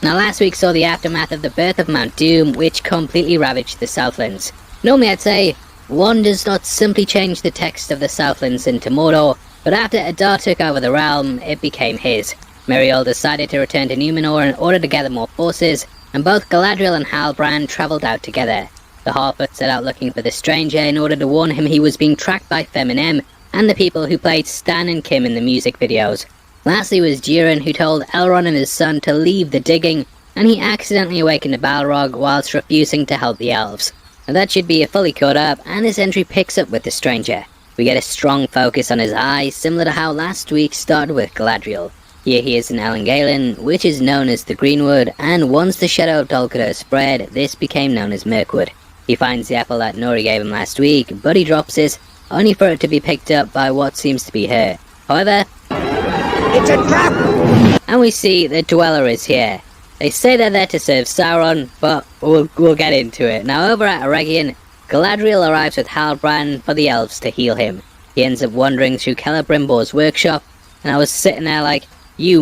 Now last week saw the aftermath of the birth of Mount Doom, which completely ravaged the Southlands. Normally I'd say, one does not simply change the text of the Southlands into Mordor, but after Adar took over the realm, it became his. Miriel decided to return to Numenor in order to gather more forces, and both Galadriel and Halbrand travelled out together. The Harfoot set out looking for the stranger in order to warn him he was being tracked by Feminem and the people who played Stan and Kim in the music videos. Lastly was Durin, who told Elrond and his son to leave the digging, and he accidentally awakened a Balrog whilst refusing to help the elves. Now that should be fully caught up, and this entry picks up with the stranger. We get a strong focus on his eye, similar to how last week started with Galadriel. Here he is in Elengalen, which is known as the Greenwood, and once the shadow of Dol Guldur spread, this became known as Mirkwood. He finds the apple that Nori gave him last week, but he drops it, only for it to be picked up by what seems to be her. However, it's a trap! And we see the Dweller is here. They say they're there to serve Sauron, but we'll get into it. Now over at Eregion, Galadriel arrives with Halbrand for the elves to heal him. He ends up wandering through Celebrimbor's workshop, and I was sitting there like, you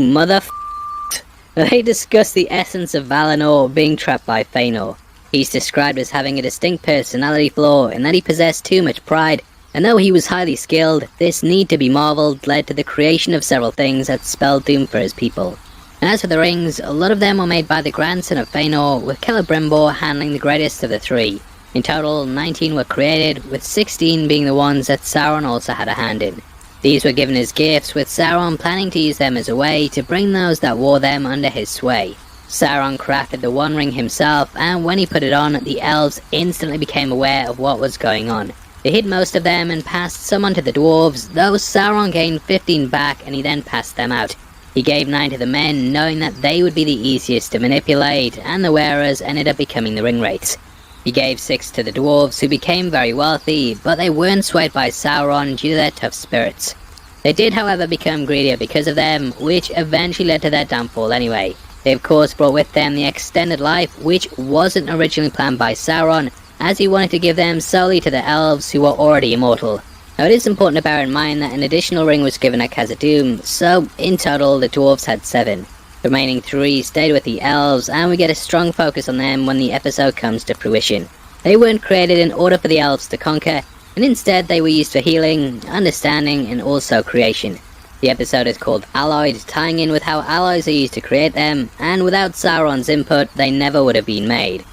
They discuss the essence of Valinor being trapped by Fëanor. He's described as having a distinct personality flaw in that he possessed too much pride, and though he was highly skilled, this need to be marvelled led to the creation of several things that spelled doom for his people. And as for the rings, a lot of them were made by the grandson of Fëanor, with Celebrimbor handling the greatest of the three. In total, 19 were created, with 16 being the ones that Sauron also had a hand in. These were given as gifts, with Sauron planning to use them as a way to bring those that wore them under his sway. Sauron crafted the One Ring himself, and when he put it on, the elves instantly became aware of what was going on. They hid most of them and passed some on to the dwarves, though Sauron gained 15 back and he then passed them out. He gave 9 to the men, knowing that they would be the easiest to manipulate, and the wearers ended up becoming the ringwraiths. He gave 6 to the dwarves, who became very wealthy, but they weren't swayed by Sauron due to their tough spirits. They did however become greedier because of them, which eventually led to their downfall anyway. They of course brought with them the extended life, which wasn't originally planned by Sauron, as he wanted to give them solely to the elves who were already immortal. Now it is important to bear in mind that an additional ring was given at Khazad-dûm, so in total the dwarves had 7. The remaining 3 stayed with the elves, and we get a strong focus on them when the episode comes to fruition. They weren't created in order for the elves to conquer, and instead they were used for healing, understanding, and also creation. The episode is called Alloyed, tying in with how alloys are used to create them, and without Sauron's input they never would have been made.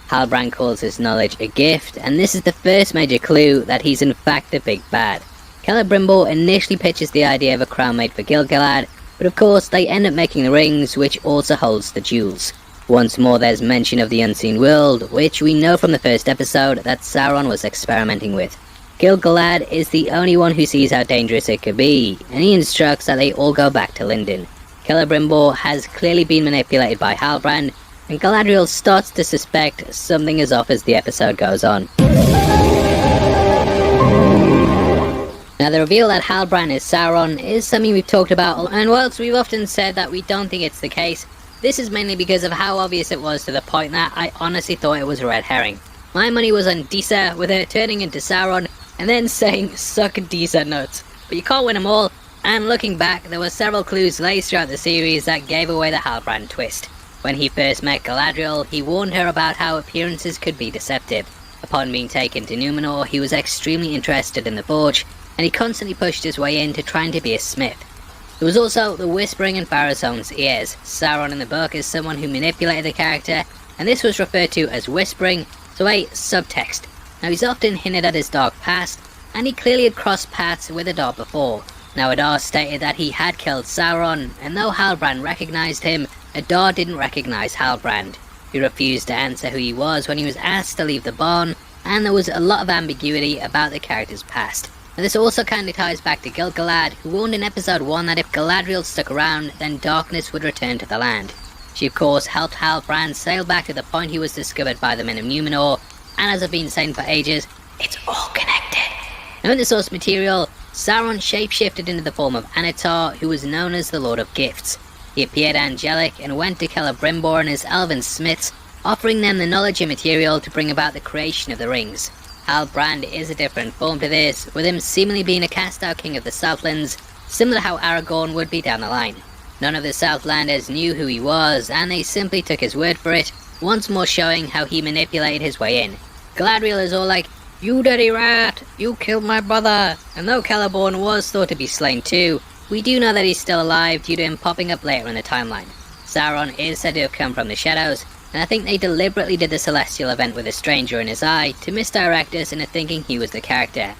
Halbrand calls his knowledge a gift, and this is the first major clue that he's in fact the big bad. Celebrimbor initially pitches the idea of a crown made for Gil-galad, but of course they end up making the rings, which also holds the jewels. Once more there's mention of the unseen world, which we know from the first episode that Sauron was experimenting with. Gil-galad is the only one who sees how dangerous it could be, and he instructs that they all go back to Lindon. Celebrimbor has clearly been manipulated by Halbrand, and Galadriel starts to suspect something is off as the episode goes on. Now the reveal that Halbrand is Sauron is something we've talked about, and whilst we've often said that we don't think it's the case, this is mainly because of how obvious it was, to the point that I honestly thought it was a red herring. My money was on Disa, with her turning into Sauron, and then saying, suck Disa nuts. But you can't win them all, and looking back, there were several clues laced throughout the series that gave away the Halbrand twist. When he first met Galadriel, he warned her about how appearances could be deceptive. Upon being taken to Numenor, he was extremely interested in the Forge, and he constantly pushed his way into trying to be a smith. There was also the whispering in Pharaoh's ears. Sauron in the book is someone who manipulated the character, and this was referred to as whispering, so a subtext. Now he's often hinted at his dark past, and he clearly had crossed paths with Adar before. Now Adar stated that he had killed Sauron, and though Halbrand recognized him, Adar didn't recognize Halbrand. He refused to answer who he was when he was asked to leave the barn, and there was a lot of ambiguity about the character's past. And this also kinda ties back to Gil-galad, who warned in episode 1 that if Galadriel stuck around, then darkness would return to the land. She of course helped Halbrand sail back to the point he was discovered by the men of Numenor, and as I've been saying for ages, it's all connected. Now in the source material, Sauron shapeshifted into the form of Anatar, who was known as the Lord of Gifts. He appeared angelic and went to Celebrimbor and his elven smiths, offering them the knowledge and material to bring about the creation of the rings. Halbrand is a different form to this, with him seemingly being a cast-out king of the Southlands, similar to how Aragorn would be down the line. None of the Southlanders knew who he was, and they simply took his word for it, once more showing how he manipulated his way in. Galadriel is all like, "You dirty rat! You killed my brother!" And though Celeborn was thought to be slain too, we do know that he's still alive due to him popping up later in the timeline. Sauron is said to have come from the shadows, and I think they deliberately did the celestial event with a stranger in his eye to misdirect us into thinking he was the character.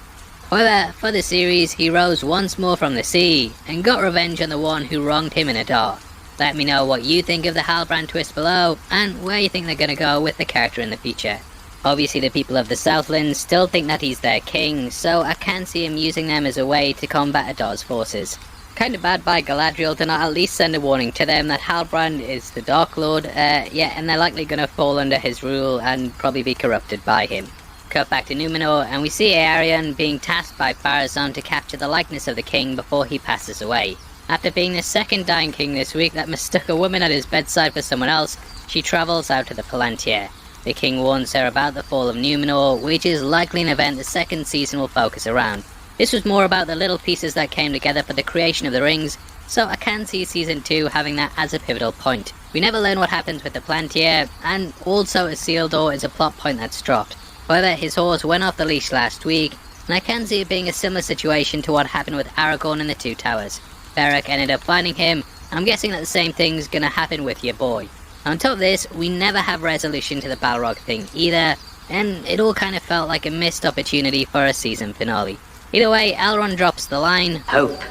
However, for the series, he rose once more from the sea, and got revenge on the one who wronged him in Adar. Let me know what you think of the Halbrand twist below, and where you think they're gonna go with the character in the future. Obviously the people of the Southlands still think that he's their king, so I can see him using them as a way to combat Adar's forces. Kinda bad by Galadriel to not at least send a warning to them that Halbrand is the Dark Lord, and they're likely gonna fall under his rule and probably be corrupted by him. Cut back to Numenor, and we see Arion being tasked by Pharazôn to capture the likeness of the king before he passes away. After being the second dying king this week that mistook a woman at his bedside for someone else, she travels out to the Palantir. The king warns her about the fall of Numenor, which is likely an event the second season will focus around. This was more about the little pieces that came together for the creation of the rings, so I can see season 2 having that as a pivotal point. We never learn what happens with the Palantir, and also Isildur is a plot point that's dropped. However, his horse went off the leash last week, and I can see it being a similar situation to what happened with Aragorn in the Two Towers. Beric ended up finding him, and I'm guessing that the same thing's gonna happen with your boy. On top of this, we never have resolution to the Balrog thing either, and it all kind of felt like a missed opportunity for a season finale. Either way, Elrond drops the line, "Hope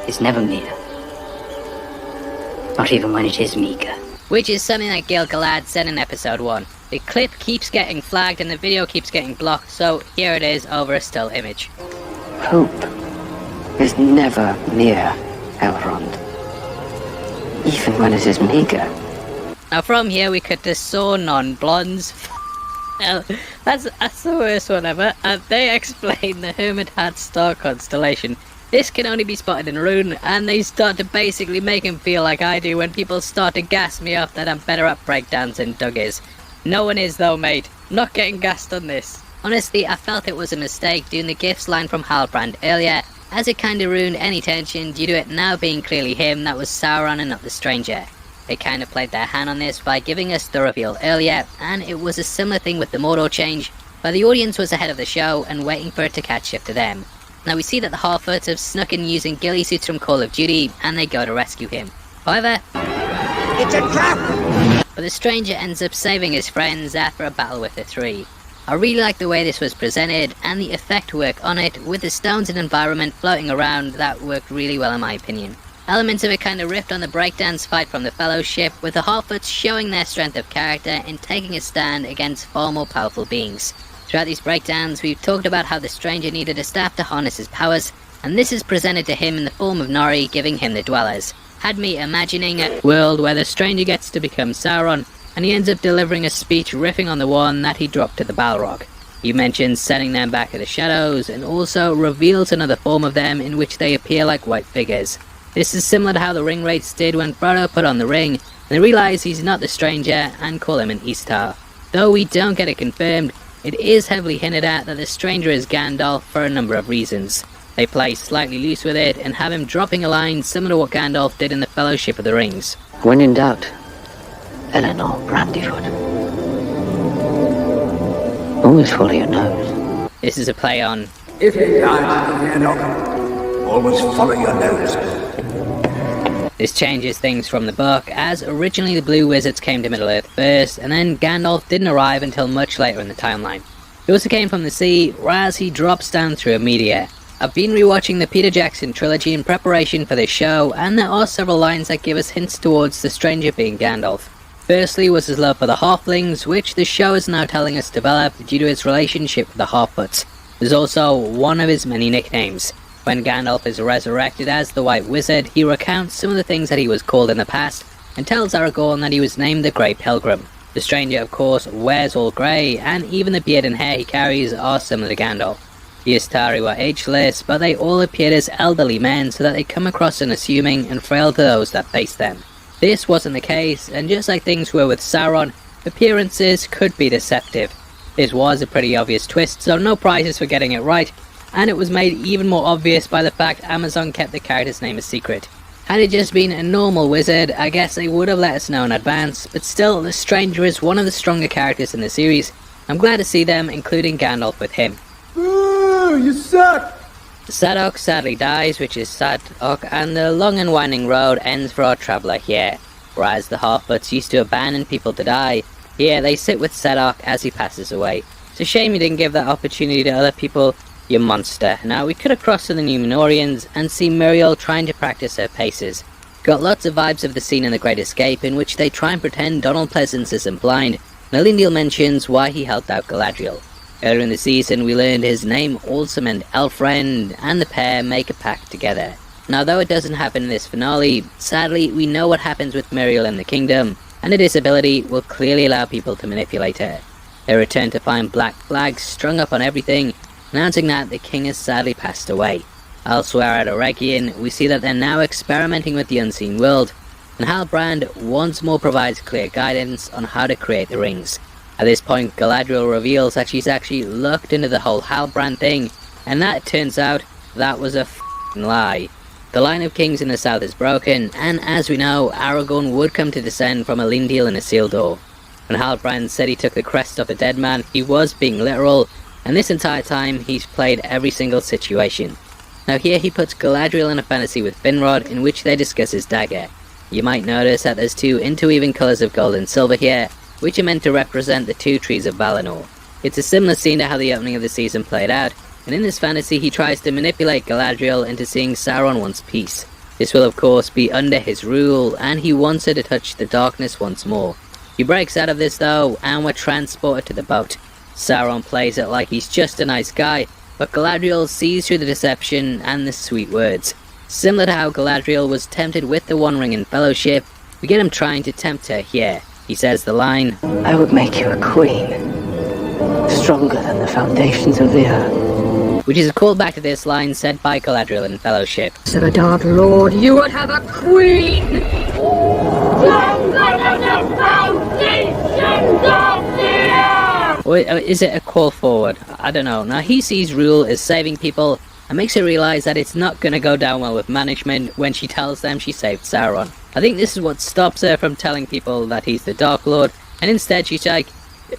is never mere, not even when it is meager." Which is something that Gil-galad said in episode 1. The clip keeps getting flagged and the video keeps getting blocked, so here it is over a still image. "Hope is never mere, Elrond, even when it is meager." Now from here we cut to Sauron blondes. That's the worst one ever. They explain the Hermit Hat star constellation. This can only be spotted in Rune, and they start to basically make him feel like I do when people start to gas me off that I'm better at breakdowns than Doug is. No one is though, mate. Not getting gassed on this. Honestly, I felt it was a mistake doing the gifts line from Halbrand earlier, as it kinda ruined any tension due to it now being clearly him that was Sauron and not the stranger. They kinda played their hand on this by giving us the reveal earlier, and it was a similar thing with the Mordor change, where the audience was ahead of the show and waiting for it to catch up to them. Now we see that the Harfoots have snuck in using ghillie suits from Call of Duty, and they go to rescue him. However, it's a trap! But the stranger ends up saving his friends after a battle with the three. I really like the way this was presented, and the effect work on it, with the stones and environment floating around. That worked really well in my opinion. Elements of it kind of riffed on the breakdance fight from the Fellowship, with the Harfoots showing their strength of character in taking a stand against far more powerful beings. Throughout these breakdowns, we've talked about how the stranger needed a staff to harness his powers, and this is presented to him in the form of Nori giving him the Dwellers. Had me imagining a world where the stranger gets to become Sauron, and he ends up delivering a speech riffing on the one that he dropped to the Balrog. He mentions sending them back to the shadows, and also reveals another form of them in which they appear like white figures. This is similar to how the ring wraiths did when Frodo put on the ring, and they realise he's not the stranger and call him an Istar. Though we don't get it confirmed, it is heavily hinted at that the stranger is Gandalf for a number of reasons. They play slightly loose with it and have him dropping a line similar to what Gandalf did in the Fellowship of the Rings. "When in doubt, Eleanor Brandyfoot. Always follow your nose." This is a play on, If you can't hear nothing, always follow your nose. This changes things from the book, as originally the Blue Wizards came to Middle-earth first, and then Gandalf didn't arrive until much later in the timeline. He also came from the sea, whereas he drops down through a meteor. I've been rewatching the Peter Jackson trilogy in preparation for this show, and there are several lines that give us hints towards the stranger being Gandalf. Firstly was his love for the Halflings, which the show is now telling us developed due to his relationship with the Harfoots. There's also one of his many nicknames. When Gandalf is resurrected as the White Wizard, he recounts some of the things that he was called in the past, and tells Aragorn that he was named the Grey Pilgrim. The stranger, of course, wears all grey, and even the beard and hair he carries are similar to Gandalf. The Istari were ageless, but they all appeared as elderly men so that they come across unassuming and frail to those that face them. This wasn't the case, and just like things were with Sauron, appearances could be deceptive. This was a pretty obvious twist, so no prizes for getting it right, and it was made even more obvious by the fact Amazon kept the character's name a secret. Had it just been a normal wizard, I guess they would have let us know in advance, but still, the Stranger is one of the stronger characters in the series. I'm glad to see them, including Gandalf with him. Ooh, you suck! Sadok sadly dies, which is Sadok, and the long and winding road ends for our traveller here. Whereas the Half-Bloods used to abandon people to die, here they sit with Sadok as he passes away. It's a shame you didn't give that opportunity to other people, you monster. Now, we could have crossed to the Numenorians and see Miriel trying to practice her paces. Got lots of vibes of the scene in The Great Escape, in which they try and pretend Donald Pleasance isn't blind, and Elendil mentions why he helped out Galadriel. Earlier in the season, we learned his name also meant Elfriend, and the pair make a pact together. Now, though it doesn't happen in this finale, sadly, we know what happens with Miriel in the kingdom, and that this ability will clearly allow people to manipulate her. They return to find black flags strung up on everything, announcing that the king has sadly passed away. Elsewhere at Eregion, we see that they're now experimenting with the unseen world, and Halbrand once more provides clear guidance on how to create the rings. At this point, Galadriel reveals that she's actually looked into the whole Halbrand thing, and that turns out that was a f***ing lie. The line of kings in the south is broken, and as we know, Aragorn would come to descend from Elendil and Isildur. When Halbrand said he took the crest of a dead man, he was being literal, and this entire time he's played every single situation. Now here he puts Galadriel in a fantasy with Finrod, in which they discuss his dagger. You might notice that there's two interweaving colours of gold and silver here, which are meant to represent the two trees of Valinor. It's a similar scene to how the opening of the season played out, and in this fantasy he tries to manipulate Galadriel into seeing Sauron wants peace. This will of course be under his rule, and he wants her to touch the darkness once more. He breaks out of this though, and we're transported to the boat. Sauron plays it like he's just a nice guy, but Galadriel sees through the deception and the sweet words. Similar to how Galadriel was tempted with the One Ring in Fellowship, we get him trying to tempt her here. He says the line, I would make you a queen, stronger than the foundations of the earth. Which is a callback to this line said by Galadriel in Fellowship. So the Dark Lord, you would have a queen! Stronger than the foundations of the earth! Or is it a call forward? I don't know. Now he sees rule as saving people, and makes her realise that it's not going to go down well with management when she tells them she saved Sauron. I think this is what stops her from telling people that he's the Dark Lord, and instead she's like,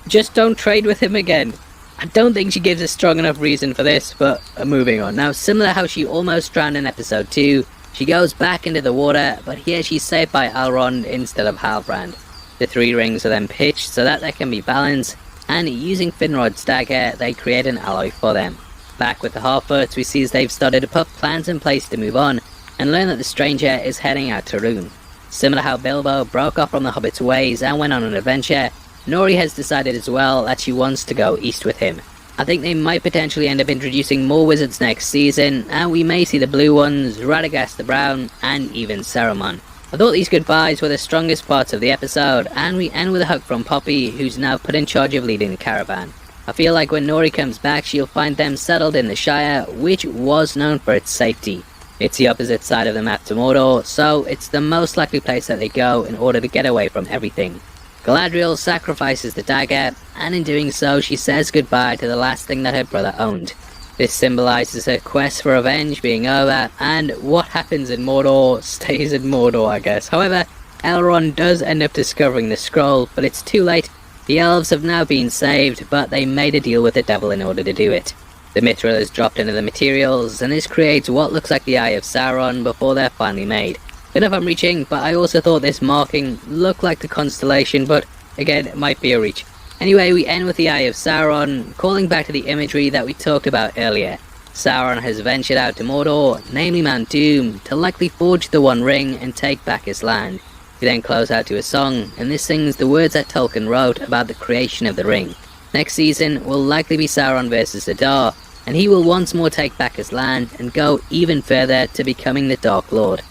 just don't trade with him again. I don't think she gives a strong enough reason for this, but moving on. Now, similar to how she almost drowned in episode 2, she goes back into the water, but here she's saved by Elrond instead of Halbrand. The three rings are then pitched so that there can be balance, and using Finrod's dagger, they create an alloy for them. Back with the Half-Bloods, we see as they've started to put plans in place to move on, and learn that the stranger is heading out to Rune. Similar to how Bilbo broke off from the Hobbit's ways and went on an adventure, Nori has decided as well that she wants to go east with him. I think they might potentially end up introducing more wizards next season, and we may see the Blue Ones, Radagast the Brown, and even Saruman. I thought these goodbyes were the strongest parts of the episode, and we end with a hug from Poppy, who's now put in charge of leading the caravan. I feel like when Nori comes back, she'll find them settled in the Shire, which was known for its safety. It's the opposite side of the map to Mordor, so it's the most likely place that they go in order to get away from everything. Galadriel sacrifices the dagger, and in doing so she says goodbye to the last thing that her brother owned. This symbolises her quest for revenge being over, and what happens in Mordor stays in Mordor, I guess. However, Elrond does end up discovering the scroll, but it's too late. The elves have now been saved, but they made a deal with the devil in order to do it. The Mithril is dropped into the materials, and this creates what looks like the Eye of Sauron before they're finally made. Don't know if I'm reaching, but I also thought this marking looked like the constellation, but again, it might be a reach. Anyway, we end with the Eye of Sauron, calling back to the imagery that we talked about earlier. Sauron has ventured out to Mordor, namely Mount Doom, to likely forge the One Ring and take back his land. We then close out to a song, and this sings the words that Tolkien wrote about the creation of the ring. Next season will likely be Sauron versus Adar, and he will once more take back his land and go even further to becoming the Dark Lord.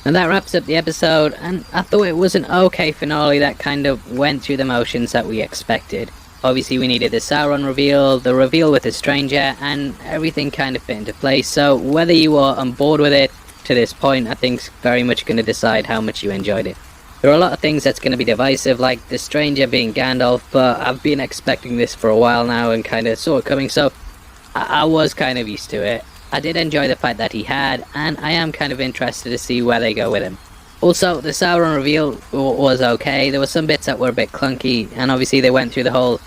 And that wraps up the episode, and I thought it was an okay finale that kind of went through the motions that we expected. Obviously we needed the Sauron reveal, the reveal with the stranger, and everything kind of fit into place, so whether you are on board with it to this point, I think is very much going to decide how much you enjoyed it. There are a lot of things that's going to be divisive, like the stranger being Gandalf, but I've been expecting this for a while now and kind of saw it coming, so I was kind of used to it. I did enjoy the fight that he had, and I am kind of interested to see where they go with him. Also, the Sauron reveal was okay. There were some bits that were a bit clunky, and obviously they went through the whole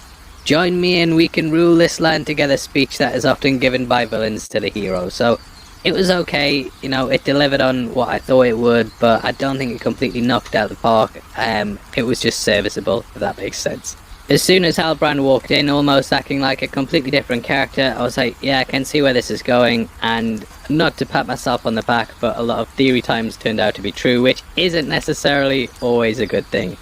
"join me and we can rule this land together" speech that is often given by villains to the hero. So it was okay, you know, it delivered on what I thought it would, but I don't think it completely knocked out the park. It was just serviceable, if that makes sense. As soon as Halbrand walked in, almost acting like a completely different character, I was like, yeah, I can see where this is going, and not to pat myself on the back, but a lot of theory times turned out to be true, which isn't necessarily always a good thing.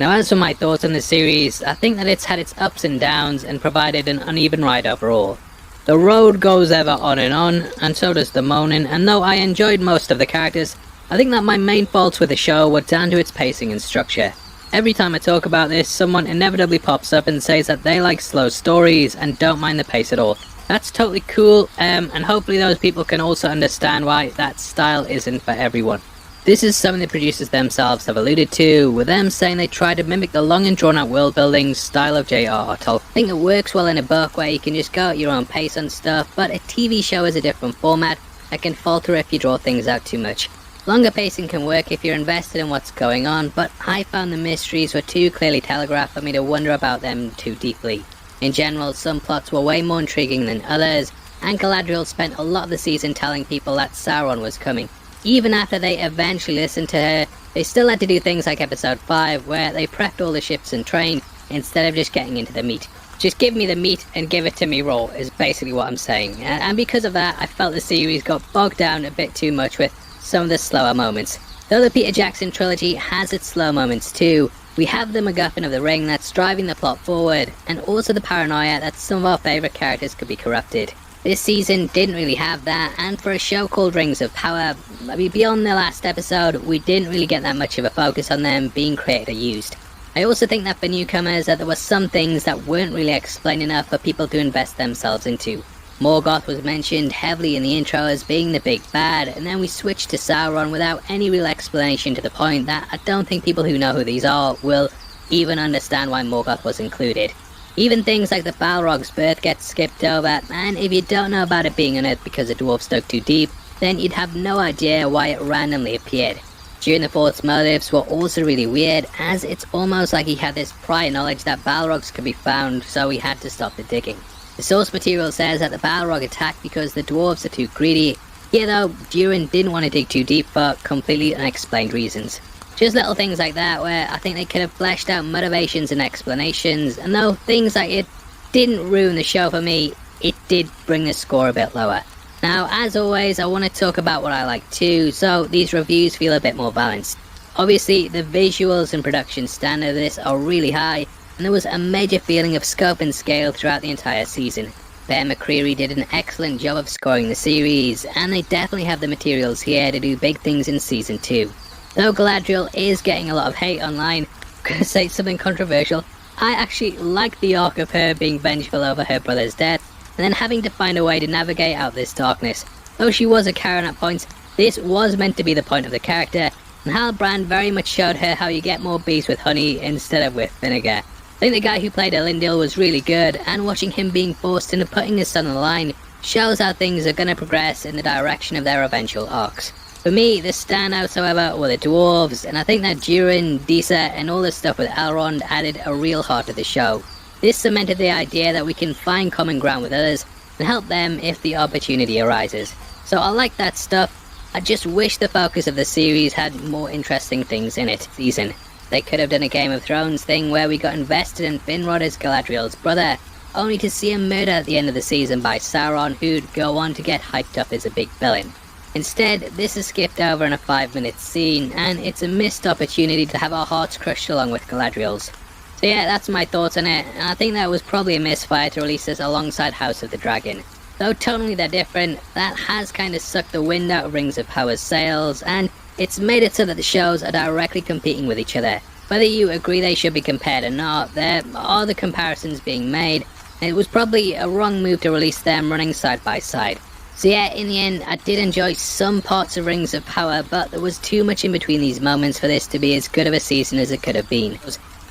Now, as for my thoughts on the series, I think that it's had its ups and downs and provided an uneven ride overall. The road goes ever on, and so does the moaning, and though I enjoyed most of the characters, I think that my main faults with the show were down to its pacing and structure. Every time I talk about this, someone inevitably pops up and says that they like slow stories and don't mind the pace at all. That's totally cool, and hopefully those people can also understand why that style isn't for everyone. This is something the producers themselves have alluded to, with them saying they try to mimic the long and drawn out world building style of J.R.R. Tolkien. I think it works well in a book where you can just go at your own pace on stuff, but a TV show is a different format that can falter if you draw things out too much. Longer pacing can work if you're invested in what's going on, but I found the mysteries were too clearly telegraphed for me to wonder about them too deeply. In general, some plots were way more intriguing than others, and Galadriel spent a lot of the season telling people that Sauron was coming. Even after they eventually listened to her, they still had to do things like episode 5, where they prepped all the ships and trained, instead of just getting into the meat. Just give me the meat and give it to me raw, is basically what I'm saying. And because of that, I felt the series got bogged down a bit too much with some of the slower moments. Though the Peter Jackson trilogy has its slow moments too, we have the MacGuffin of the ring that's driving the plot forward, and also the paranoia that some of our favourite characters could be corrupted. This season didn't really have that, and for a show called Rings of Power, beyond the last episode, we didn't really get that much of a focus on them being created or used. I also think that for newcomers that there were some things that weren't really explained enough for people to invest themselves into. Morgoth was mentioned heavily in the intro as being the big bad, and then we switched to Sauron without any real explanation, to the point that I don't think people who know who these are will even understand why Morgoth was included. Even things like the Balrog's birth get skipped over, and if you don't know about it being on Earth because the dwarves dug too deep, then you'd have no idea why it randomly appeared. During the Fort's motives were also really weird, as it's almost like he had this prior knowledge that Balrogs could be found, so he had to stop the digging. The source material says that the Balrog attacked because the dwarves are too greedy. Here though, Durin didn't want to dig too deep for completely unexplained reasons. Just little things like that where I think they could have fleshed out motivations and explanations, and though things like it didn't ruin the show for me, it did bring the score a bit lower. Now, as always, I want to talk about what I like too, so these reviews feel a bit more balanced. Obviously, the visuals and production standard of this are really high, and there was a major feeling of scope and scale throughout the entire season. Bear McCreary did an excellent job of scoring the series, and they definitely have the materials here to do big things in Season 2. Though Galadriel is getting a lot of hate online, I'm going to say something controversial, I actually like the arc of her being vengeful over her brother's death, and then having to find a way to navigate out this darkness. Though she was a Karen at points, this was meant to be the point of the character, and Halbrand very much showed her how you get more bees with honey instead of with vinegar. I think the guy who played Elendil was really good, and watching him being forced into putting his son on the line shows how things are going to progress in the direction of their eventual arcs. For me, the standouts, however, were the dwarves, and I think that Durin, Disa, and all the stuff with Elrond added a real heart to the show. This cemented the idea that we can find common ground with others and help them if the opportunity arises. So I like that stuff. I just wish the focus of the series had more interesting things in it this season. They could have done a Game of Thrones thing where we got invested in Finrod as Galadriel's brother, only to see him murdered at the end of the season by Sauron, who'd go on to get hyped up as a big villain. Instead, this is skipped over in a 5-minute scene, and it's a missed opportunity to have our hearts crushed along with Galadriel's. So yeah, that's my thoughts on it, and I think that was probably a misfire to release this alongside House of the Dragon. Though tonally they're different, that has kind of sucked the wind out of Rings of Power's sails, and it's made it so that the shows are directly competing with each other. Whether you agree they should be compared or not, there are the comparisons being made, and it was probably a wrong move to release them running side by side. So yeah, in the end, I did enjoy some parts of Rings of Power, but there was too much in between these moments for this to be as good of a season as it could have been.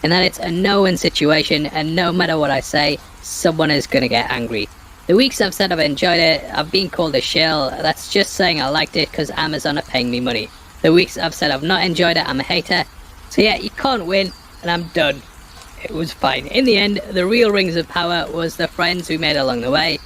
And that it's a no-win situation, and no matter what I say, someone is going to get angry. The weeks I've said I've enjoyed it, I've been called a shill. That's just saying I liked it because Amazon are paying me money. The weeks I've said I've not enjoyed it, I'm a hater. So yeah, you can't win, and I'm done. It was fine. In the end, the real rings of power was the friends we made along the way.